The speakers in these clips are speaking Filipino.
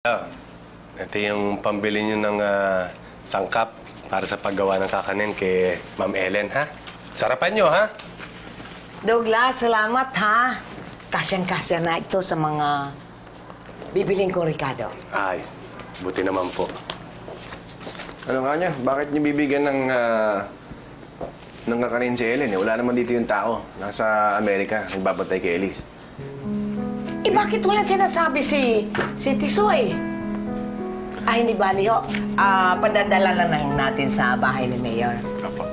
Ah, ito yung pambili nyo ng sangkap para sa paggawa ng kakanin kay Ma'am Ellen, ha? Sarapan nyo, ha? Douglas, salamat ha. Kasyang-kasya na ito sa mga bibiling kong Ricardo. Ay, buti naman po. Ano nga niya? Bakit niyo bibigyan ng kakanin si Ellen? Wala naman dito yung tao. Nasa Amerika, nagbabantay kay Elise. Eh, bakit walang sinasabi si Tisoy? Hindi bali ho. Padadala lang natin sa bahay ni Mayor. Apo.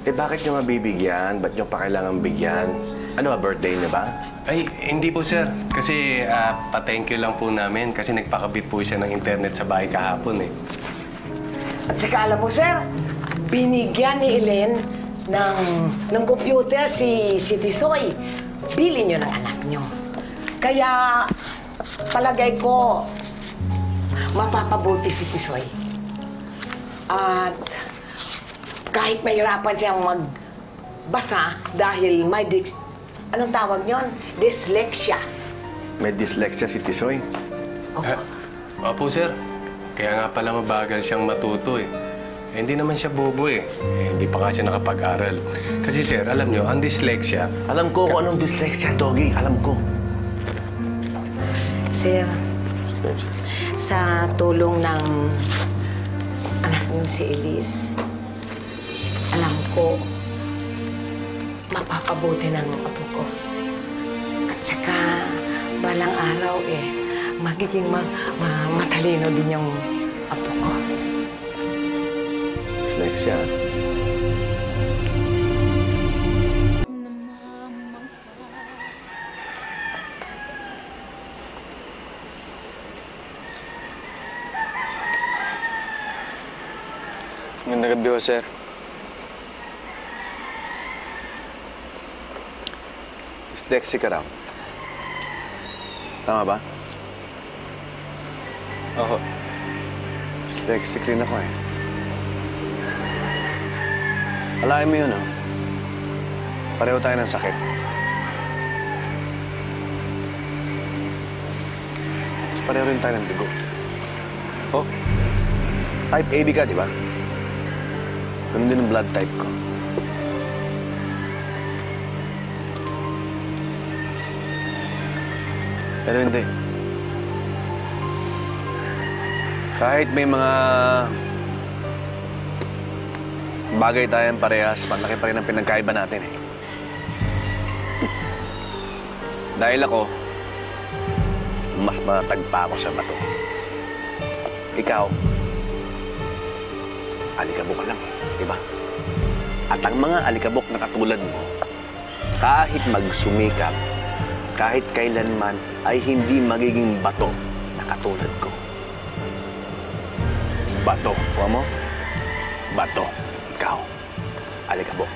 Eh bakit niyo mabibigyan? Ba't niyo pa kailangan bigyan? Ano ba, birthday niya ba? Ay, hindi po, sir. Kasi pa-thank you lang po namin kasi nagpakabit po siya ng internet sa bahay kahapon, eh. At saka alam mo, sir, binigyan ni Ellen ng computer si Tisoy. Bili niyo ng anak niyo. Kaya palagay ko mapapabuti si Tisoy. At kahit mahirapan siyang magbasa dahil may anong tawag niyon? Dyslexia. May dyslexia si Tisoy. Opo, sir. Kaya nga pala mabagal siyang matuto, eh. Hindi naman siya bobo, eh. Hindi pa nga siya nakapag-aral. Kasi, sir, alam nyo, ang dyslexia... Alam ko kung anong dyslexia, Doggy. Alam ko. Sir, sa tulong ng anak niyo si Elise, alam ko mapapabuti ng apo ko. At saka, balang araw magiging matalino din yung apo ko. Dyslexia. Magandang gabi ho, sir. Dyslexic ka raw. Tama ba? Oo. Dyslexic rin ako, eh. Alain mo yun, oh. Pareho tayo ng sakit. Pareho rin tayo ng dugo. Oh, Type AB ka, di ba? Ganun din ang blood type ko. Pero hindi. Kahit may mga bagay tayong parehas, malaki pa rin ang pinagkaiba natin, eh. Dahil ako, mas matag pa ako sa bato. Ikaw, alikabok ka lang, di ba? At ang mga alikabok na katulad mo, kahit magsumikap, kahit kailanman, ay hindi magiging bato na katulad ko. Bato, kuha mo? Bato. Ikaw, alikabok.